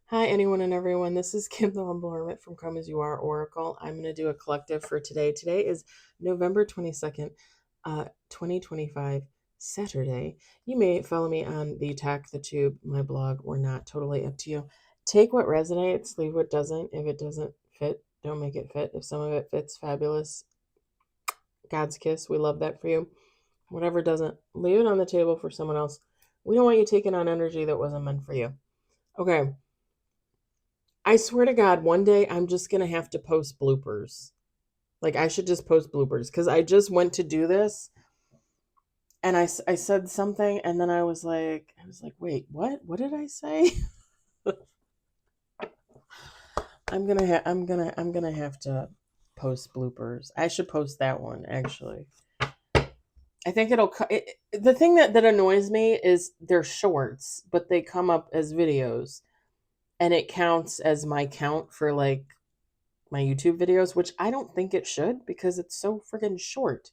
Hi, anyone and everyone. This is Kim, the Humble Hermit from Come As You Are Oracle. I'm going to do a collective for today. Today is November 22nd, 2025, Saturday. You may follow me on the Talk the Tube, my blog, or not. Totally up to you. Take what resonates, leave what doesn't. If it doesn't fit, don't make it fit. If some of it fits, fabulous. God's kiss. We love that for you. Whatever doesn't, leave it on the table for someone else. We don't want you taking on energy that wasn't meant for you. Okay. I swear to God, one day I'm just going to have to post bloopers. Like, I should just post bloopers because I just went to do this and I said something and then I was like, wait, what? What did I say? I'm gonna have to post bloopers. I should post that one actually. I think the thing that annoys me is they're shorts, but they come up as videos and it counts as my count for like my YouTube videos, which I don't think it should because it's so freaking short.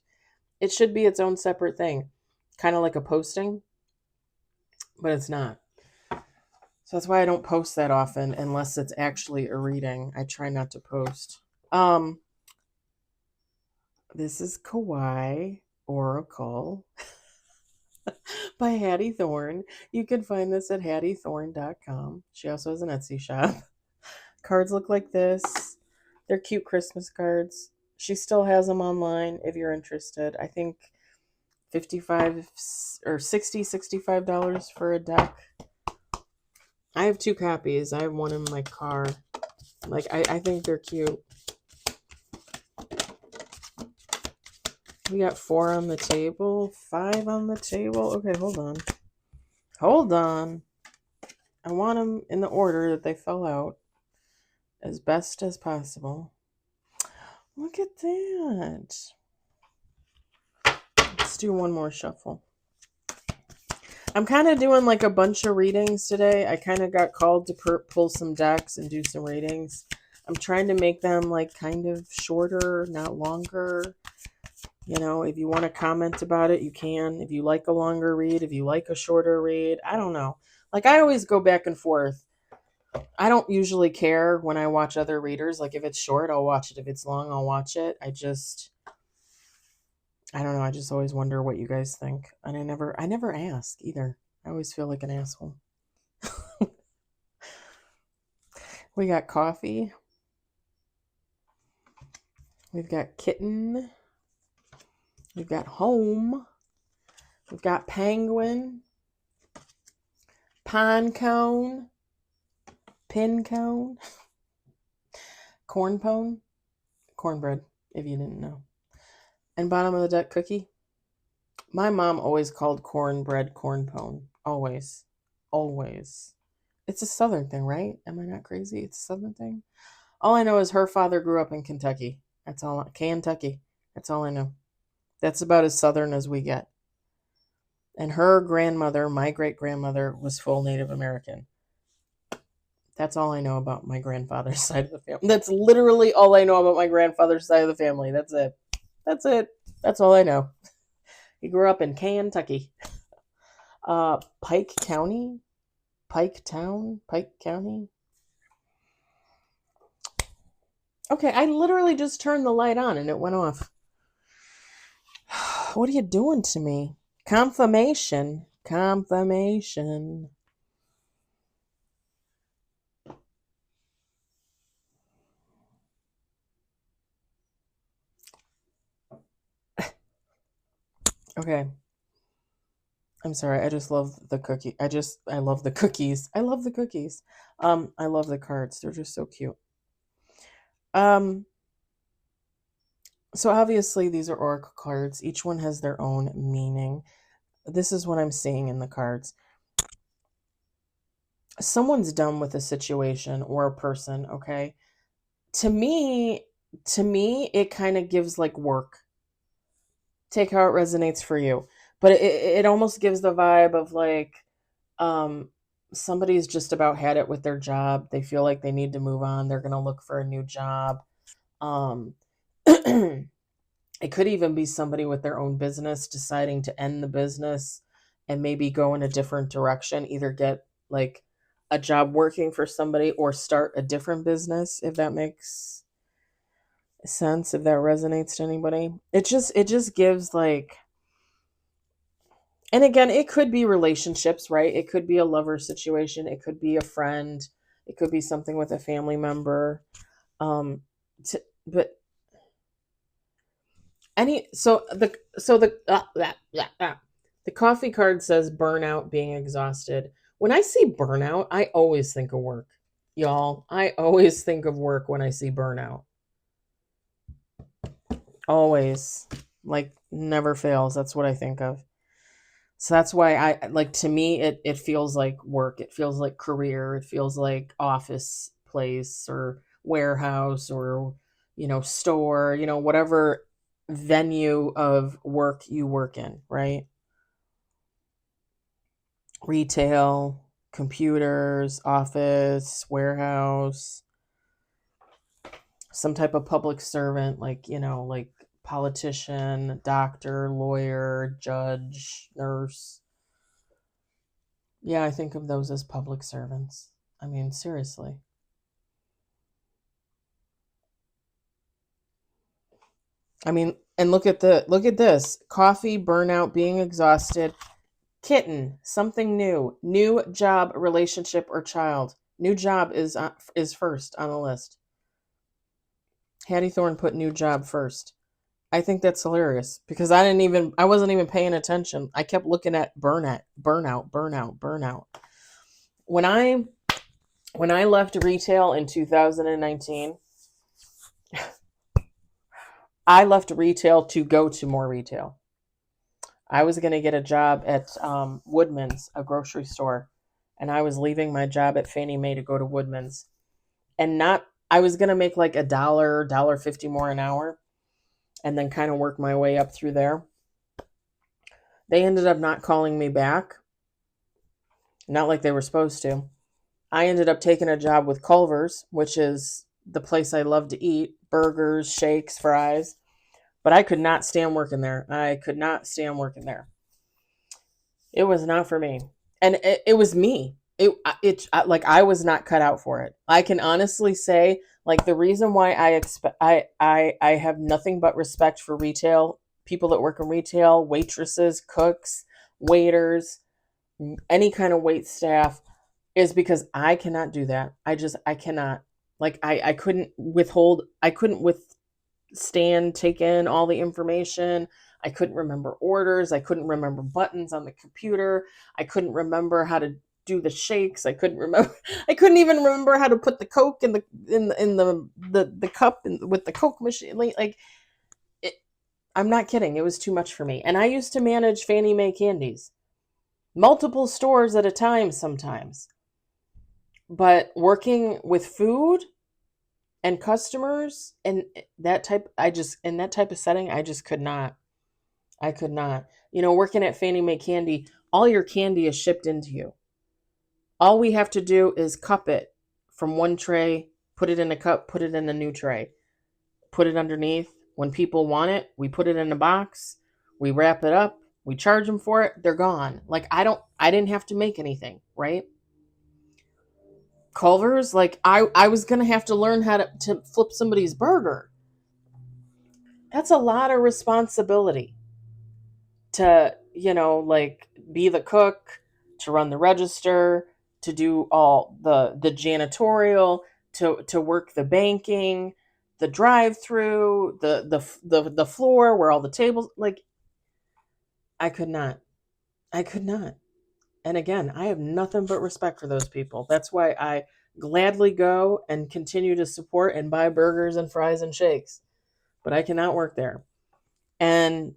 It should be its own separate thing, kind of like a posting, but it's not. So that's why I don't post that often unless it's actually a reading. I try not to post. Um, this is Kawaii Oracle by Hattie Thorne. You can find this at hattiethorne.com. She also has an Etsy shop. Cards look like this. They're cute Christmas cards. She still has them online if you're interested. I think 55 or 60 $65 for a deck. I have two copies. I have one in my car. Like, I think they're cute. We got 4 on the table, 5 on the table. Okay, hold on. Hold on. I want them in the order that they fell out as best as possible. Look at that. Let's do one more shuffle. I'm kind of doing like a bunch of readings today. I kind of got called to pull some decks and do some readings. I'm trying to make them like kind of shorter, not longer. You know, if you want to comment about it, you can. If you like a longer read, if you like a shorter read, I don't know. Like, I always go back and forth. I don't usually care when I watch other readers. Like, if it's short, I'll watch it. If it's long, I'll watch it. I don't know. I just always wonder what you guys think. And I never ask either. I always feel like an asshole. We got coffee. We've got kitten. We've got home. We've got penguin. Pine cone. Pin cone. Corn pone. Cornbread, if you didn't know. And bottom of the deck, cookie. My mom always called cornbread corn pone. Always. Always. It's a southern thing, right? Am I not crazy? It's a southern thing. All I know is her father grew up in Kentucky. That's all. Kentucky. That's all I know. That's about as southern as we get. And her grandmother, my great grandmother, was full Native American. That's all I know about my grandfather's side of the family. That's literally all I know about my grandfather's side of the family. That's it. That's it. That's all I know. He grew up in Kentucky. Pike County? Pike Town? Pike County? Okay, I literally just turned the light on and it went off. What are you doing to me? Confirmation. Confirmation. Okay. I'm sorry. I just love the cookie. I love the cookies. I love the cookies. I love the cards. They're just so cute. Um, so obviously these are oracle cards. Each one has their own meaning. This is what I'm seeing in the cards. Someone's done with a situation or a person, okay? To me, it kind of gives like work. Take how it resonates for you. But it almost gives the vibe of like um somebody's just about had it with their job. They feel like they need to move on. They're going to look for a new job. Um it could even be somebody with their own business deciding to end the business and maybe go in a different direction, either get like a job working for somebody or start a different business, if that makes sense, if that resonates to anybody. It just gives like, and again, it could be relationships, right? It could be a lover situation, it could be a friend, it could be something with a family member. But any the coffee card says burnout, being exhausted. When I see burnout, I always think of work. Y'all, I always think of work when I see burnout. Always. Like never fails. That's what I think of. So that's why I like, to me it feels like work. It feels like career. It feels like office place or warehouse or store, whatever venue of work you work in, right? Retail, computers, office, warehouse, some type of public servant, like, like politician, doctor, lawyer, judge, nurse. Yeah, I think of those as public servants. I mean, seriously. I mean, and look at this. Coffee, burnout, being exhausted, kitten, something new job, relationship, or child. New job is first on the list. Hattie Thorne put new job first. I think that's hilarious because I wasn't even paying attention. I kept looking at burnout. When I when I left retail in 2019, I left retail to go to more retail. I was going to get a job at Woodman's, a grocery store, and I was leaving my job at Fannie Mae to go to Woodman's, and not I was going to make like $1, $1.50 more an hour, and then kind of work my way up through there. They ended up not calling me back, not like they were supposed to. I ended up taking a job with Culver's, which is the place I love to eat burgers, shakes, fries. But I could not stand working there. I could not stand working there. It was not for me. And it was me. Like I was not cut out for it. I can honestly say, like, the reason why I have nothing but respect for retail, people that work in retail, waitresses, cooks, waiters, any kind of wait staff, is because I cannot do that. I cannot. Like I couldn't withstand take in all the information. I couldn't remember orders. I couldn't remember buttons on the computer. I couldn't remember how to do the shakes. I couldn't even remember how to put the Coke in the cup with the Coke machine. Like it, I'm not kidding. It was too much for me. And I used to manage Fannie Mae candies, multiple stores at a time sometimes. But working with food and customers and in that type of setting, I just could not. I could not. Working at Fannie Mae Candy, all your candy is shipped into you. All we have to do is cup it from one tray, put it in a cup, put it in a new tray, put it underneath. When people want it, we put it in a box, we wrap it up, we charge them for it, they're gone. Like I didn't have to make anything, right? Culver's, like I was gonna have to learn how to flip somebody's burger. That's a lot of responsibility to, like be the cook, to run the register, to do all the janitorial, to work the banking, the drive-through, the floor where all the tables, like I could not. I could not. And again, I have nothing but respect for those people. That's why I gladly go and continue to support and buy burgers and fries and shakes. But I cannot work there. And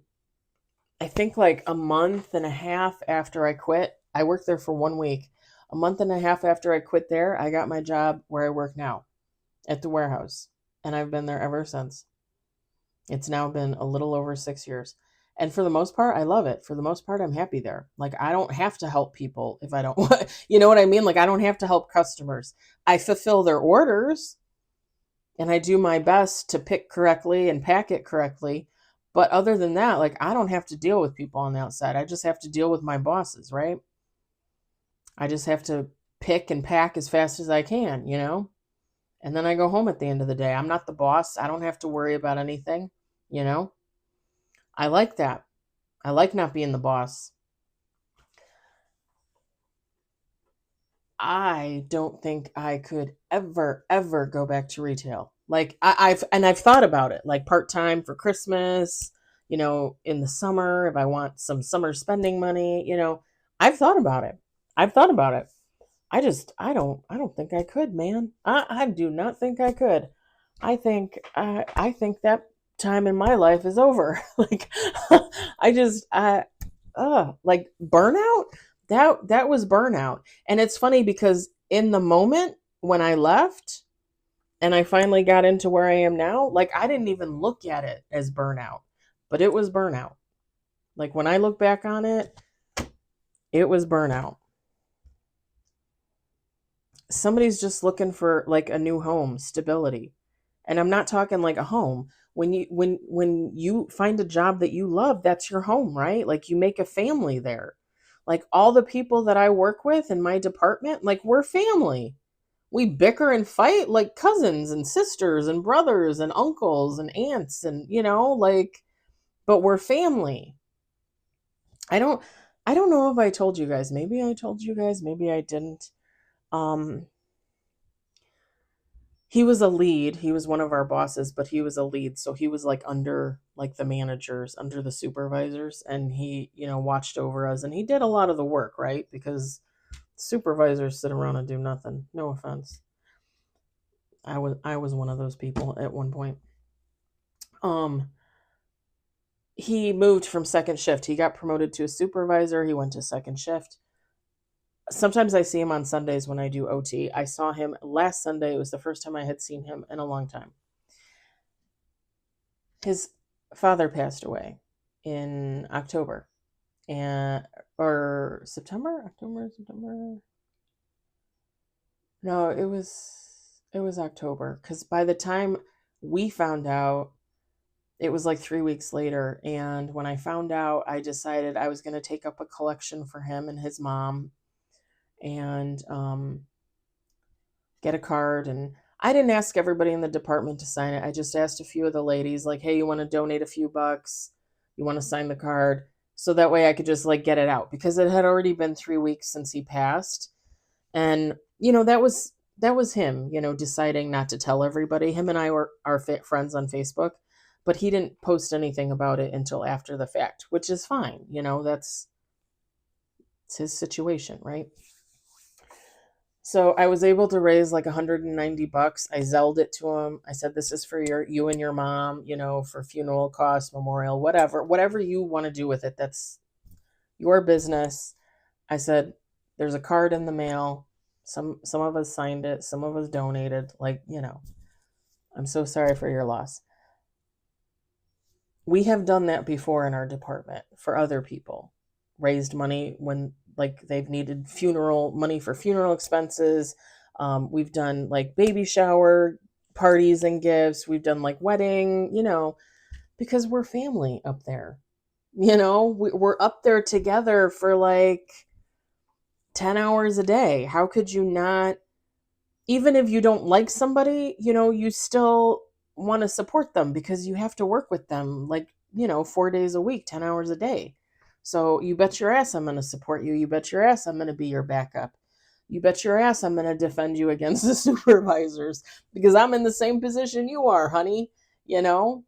I think like a month and a half after I quit, I worked there for 1 week. A month and a half after I quit there, I got my job where I work now at the warehouse. And I've been there ever since. It's now been a little over 6 years. And for the most part, I love it. For the most part, I'm happy there. Like, I don't have to help people if I don't want, you know what I mean? Like, I don't have to help customers. I fulfill their orders and I do my best to pick correctly and pack it correctly. But other than that, like, I don't have to deal with people on the outside. I just have to deal with my bosses, right? I just have to pick and pack as fast as I can, and then I go home at the end of the day. I'm not the boss. I don't have to worry about anything, you know? I like that. I like not being the boss. I don't think I could ever go back to retail. Like I've thought about it, like part-time for Christmas, in the summer, if I want some summer spending money, I've thought about it. I've thought about it. I don't think I could, man. I do not think I could. I think that time in my life is over. Like I just like burnout. That was burnout. And it's funny because in the moment when I left and I finally got into where I am now, like I didn't even look at it as burnout, but it was burnout. Like when I look back on it, it was burnout. Somebody's just looking for like a new home, stability. And I'm not talking like a home. When you find a job that you love, that's your home, right? Like you make a family there. Like all the people that I work with in my department, like we're family. We bicker and fight like cousins and sisters and brothers and uncles and aunts and like, but we're family. I don't I don't know if I told you guys. Maybe I told you guys, maybe I didn't. Um he was a lead. He was one of our bosses, but he was a lead. So he was like under like the managers, under the supervisors, and he, watched over us and he did a lot of the work, right? Because supervisors sit around and do nothing. No offense. I was one of those people at one point. Um he moved from second shift. He got promoted to a supervisor. He went to second shift. Sometimes I see him on Sundays when I do OT. I saw him last Sunday. It was the first time I had seen him in a long time. His father passed away in October and or September. No, it was October because by the time we found out, it was like 3 weeks later. And when I found out, I decided I was going to take up a collection for him and his mom and get a card. And I didn't ask everybody in the department to sign it. I just asked a few of the ladies, like, hey, you want to donate a few bucks? You want to sign the card? So that way I could just like get it out because it had already been 3 weeks since he passed. And, that was him, deciding not to tell everybody. Him and I are friends on Facebook, but he didn't post anything about it until after the fact, which is fine. That's it's his situation, right? So I was able to raise like $190. I Zelled it to him. I said, "This is for you and your mom, for funeral costs, memorial, whatever you want to do with it. That's your business." I said, "There's a card in the mail. Some of us signed it. Some of us donated. Like, I'm so sorry for your loss." We have done that before in our department for other people. Raised money when like they've needed funeral money for funeral expenses. We've done like baby shower parties and gifts. We've done like wedding, because we're family up there. We're up there together for like 10 hours a day. How could you not, even if you don't like somebody, you still want to support them because you have to work with them like, 4 days a week, 10 hours a day. So you bet your ass I'm going to support you. You bet your ass I'm going to be your backup. You bet your ass I'm going to defend you against the supervisors because I'm in the same position you are, honey, you know?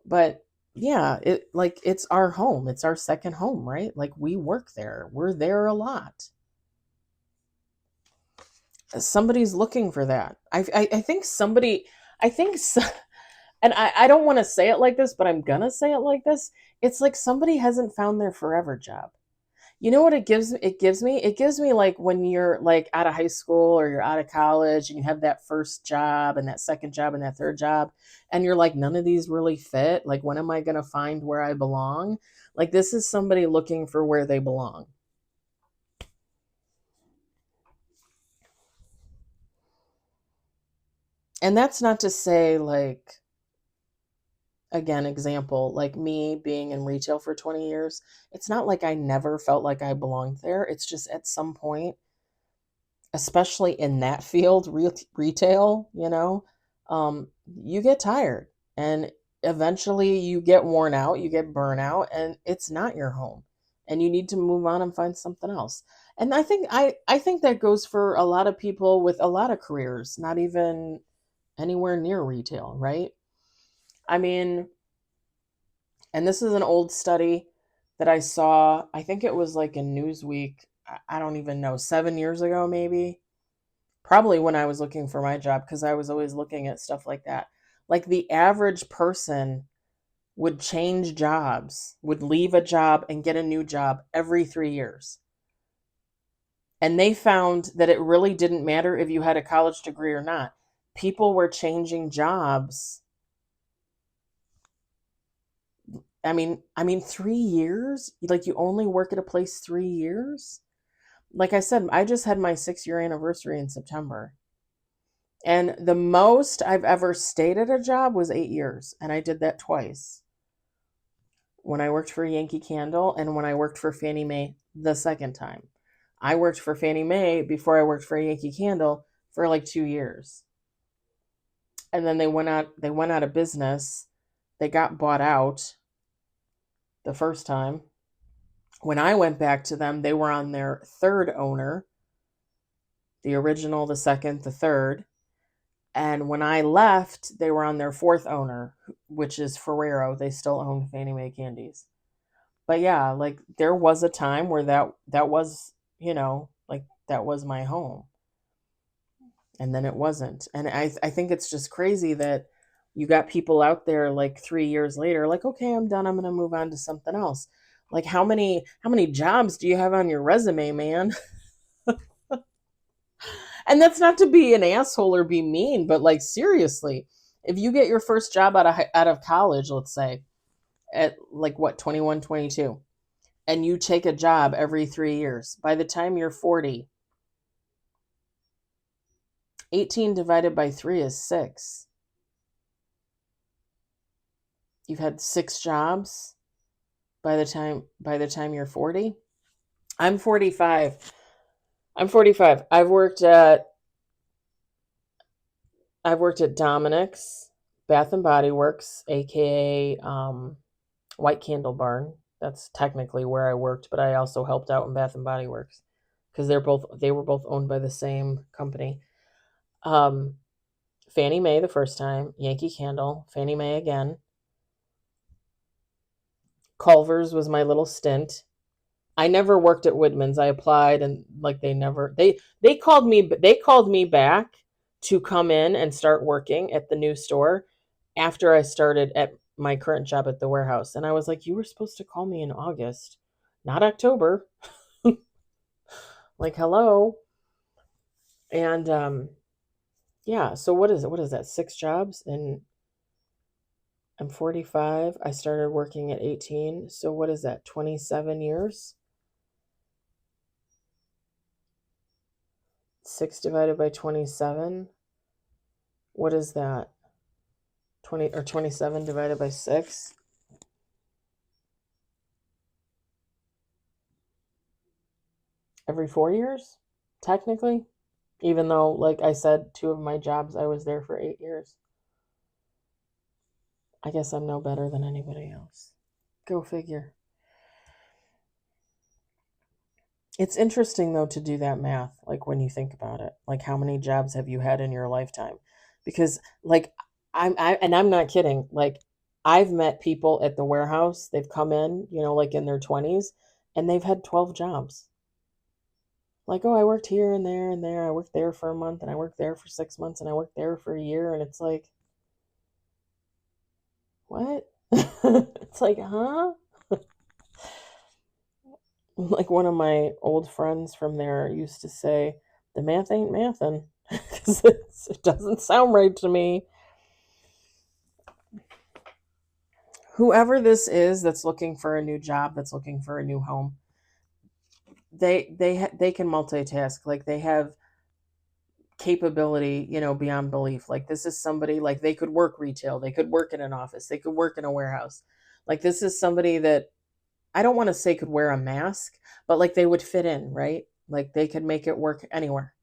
But yeah, it's our home. It's our second home, right? Like we work there. We're there a lot. Somebody's looking for that. I think somebody, I think, so, and I don't want to say it like this, but I'm gonna say it like this. It's like somebody hasn't found their forever job. You know what it gives? It gives me. It gives me like when you're like out of high school or you're out of college and you have that first job and that second job and that third job, and you're like, none of these really fit. Like, when am I gonna find where I belong? Like, this is somebody looking for where they belong. And that's not to say like, again, example, like me being in retail for 20 years, it's not like I never felt like I belonged there. It's just at some point especially in that field, retail, you get tired and eventually you get worn out, you get burnout, and it's not your home. And you need to move on and find something else. And I think that goes for a lot of people with a lot of careers, not even anywhere near retail, right? I mean, and this is an old study that I saw. I think it was like in Newsweek. I don't even know, 7 years ago, maybe. Probably when I was looking for my job, because I was always looking at stuff like that. Like the average person would change jobs, would leave a job and get a new job every 3 years. And they found that it really didn't matter if you had a college degree or not. People were changing jobs. I mean 3 years? Like you only work at a place 3 years? Like I said, I just had my 6 year anniversary in September. And the most I've ever stayed at a job was 8 years. And I did that twice, when I worked for Yankee Candle and when I worked for Fannie Mae the second time. I worked for Fannie Mae before I worked for Yankee Candle for like 2 years. And then they went out of business. They got bought out the first time. When I went back to them, they were on their third owner, the original, the second, the third. And when I left, they were on their fourth owner, which is Ferrero. They still own Fannie Mae Candies. But yeah, like there was a time where that was, like that was my home. And then it wasn't. And I think it's just crazy that you got people out there like 3 years later, like, okay, I'm done. I'm gonna move on to something else. Like how many jobs do you have on your resume, man? And that's not to be an asshole or be mean, but like seriously, if you get your first job out of college, let's say at like what, 21, 22, and you take a job every 3 years, by the time you're 40, 18 divided by 3 is 6. You've had 6 jobs by the time you're 40. I'm 45. I'm 45. I've worked at Dominic's, Bath and Body Works, aka White Candle Barn. That's technically where I worked, but I also helped out in Bath and Body Works because they were both owned by the same company. Um, Fannie Mae the first time, Yankee Candle, Fannie Mae again. Culver's was my little stint. I never worked at Woodman's. I applied and like they called me back to come in and start working at the new store after I started at my current job at the warehouse. And I was like, you were supposed to call me in August, not October. Like, hello. And yeah, so what is it? What is that? 6 jobs, and I'm 45. I started working at 18. So what is that? 27 years? 6 divided by 27. What is that? 20 or 27 divided by 6? Every 4 years, technically. Even though, like I said, 2 of my jobs, I was there for 8 years. I guess I'm no better than anybody else. Go figure. It's interesting though to do that math, like when you think about it. Like how many jobs have you had in your lifetime? Because like I'm not kidding. Like I've met people at the warehouse. They've come in, like in their 20s, and they've had 12 jobs. Like, oh, I worked here and there and there. I worked there for a month and I worked there for 6 months and I worked there for a year, and it's like, what? It's like, huh? Like one of my old friends from there used to say, the math ain't mathin', because it doesn't sound right to me. Whoever this is that's looking for a new job, that's looking for a new home, they can multitask. Like they have capability, beyond belief. Like this is somebody, like they could work retail, they could work in an office, they could work in a warehouse. Like this is somebody that I don't want to say could wear a mask, but like they would fit in, right? Like they could make it work anywhere.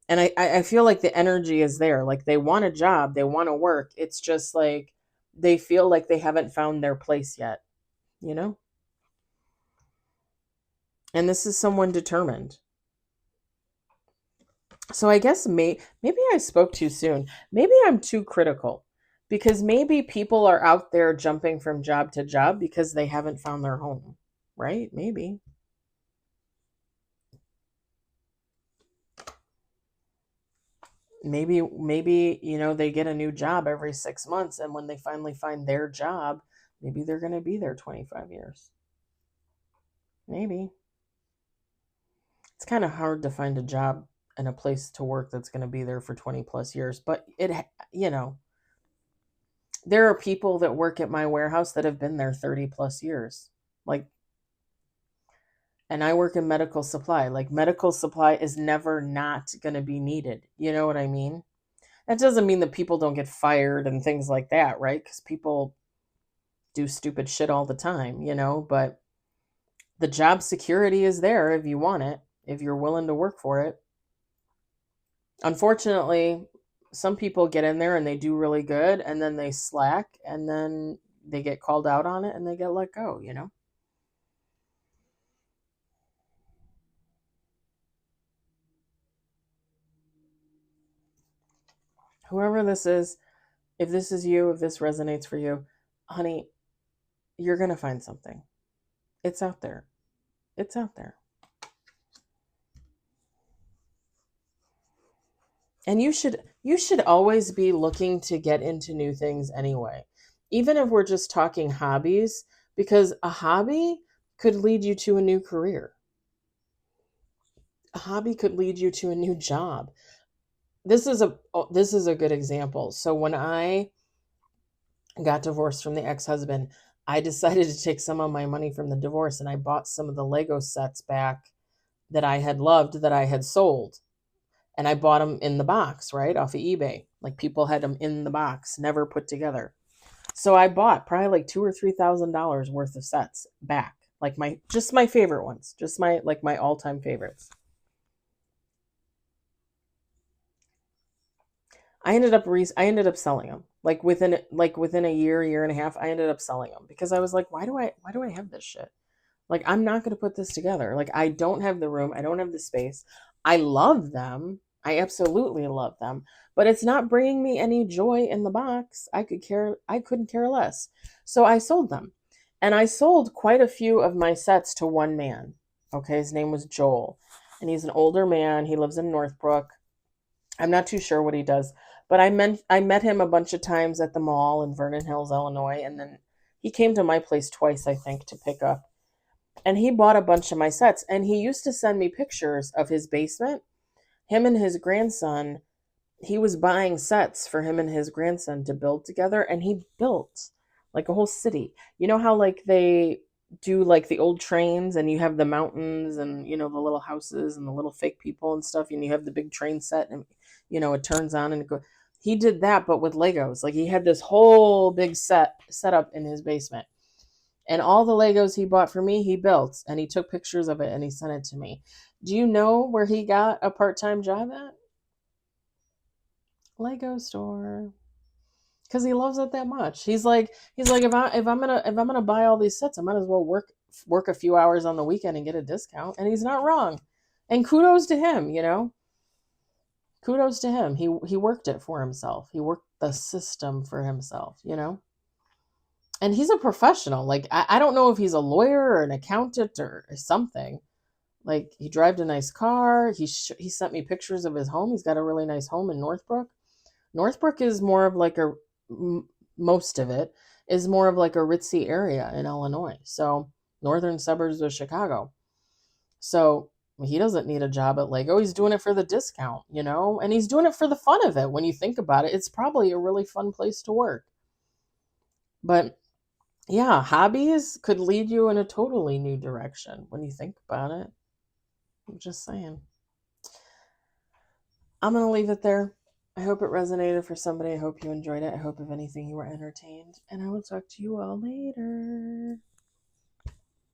And I feel like the energy is there. Like they want a job, they want to work. It's just like they feel like they haven't found their place yet, you know? And this is someone determined. So I guess maybe I spoke too soon. Maybe I'm too critical because maybe people are out there jumping from job to job because they haven't found their home, right? Maybe. Maybe they get a new job every 6 months, and when they finally find their job, maybe they're going to be there 25 years. Maybe. It's kind of hard to find a job and a place to work that's going to be there for 20 plus years, but there are people that work at my warehouse that have been there 30 plus years. Like, and I work in medical supply. Like, medical supply is never not going to be needed. You know what I mean? That doesn't mean that people don't get fired and things like that, right? Because people do stupid shit all the time, but the job security is there if you want it, if you're willing to work for it. Unfortunately, some people get in there and they do really good and then they slack and then they get called out on it and they get let go. Whoever this is, if this is you, if this resonates for you, honey, you're going to find something. It's out there. It's out there. And you should always be looking to get into new things anyway. Even if we're just talking hobbies, because a hobby could lead you to a new career. A hobby could lead you to a new job. This is a good example. So when I got divorced from the ex-husband, I decided to take some of my money from the divorce and I bought some of the Lego sets back that I had loved that I had sold. And I bought them in the box, right, off of eBay. Like people had them in the box, never put together. So I bought probably like $2,000 or $3,000 worth of sets back, like my favorite ones, just my all time favorites. I ended up selling them like within a year and a half. I ended up selling them because I was like, why do I have this shit? Like, I'm not going to put this together. Like, I don't have the room. I don't have the space. I love them. I absolutely love them, but it's not bringing me any joy in the box. I couldn't care less. So I sold them. And I sold quite a few of my sets to one man. Okay, his name was Joel. And he's an older man. He lives in Northbrook. I'm not too sure what he does, but I met him a bunch of times at the mall in Vernon Hills, Illinois, and then he came to my place twice, I think, to pick up, and he bought a bunch of my sets, and he used to send me pictures of his basement. Him and his grandson, he was buying sets for him and his grandson to build together, and he built like a whole city. You know how like they do like the old trains and you have the mountains and the little houses and the little fake people and stuff, and you have the big train set and it turns on and it goes. He did that but with Legos. Like he had this whole big set up in his basement, and all the Legos he bought for me, he built, and he took pictures of it and he sent it to me. Do you know where he got a part-time job at? Lego store. Because he loves it that much. He's like if I'm gonna buy all these sets, I might as well work a few hours on the weekend and get a discount. And he's not wrong. And kudos to him. Kudos to him. He worked it for himself. He worked the system for himself. And he's a professional. Like I don't know if he's a lawyer or an accountant or something. Like he drives a nice car. He sent me pictures of his home. He's got a really nice home in Northbrook. Northbrook is more of like most of it is more of like a ritzy area in Illinois. So northern suburbs of Chicago. So he doesn't need a job at Lego. He's doing it for the discount. And he's doing it for the fun of it. When you think about it, it's probably a really fun place to work. But yeah, hobbies could lead you in a totally new direction when you think about it. I'm just saying. I'm going to leave it there. I hope it resonated for somebody. I hope you enjoyed it. I hope, if anything, you were entertained. And I will talk to you all later.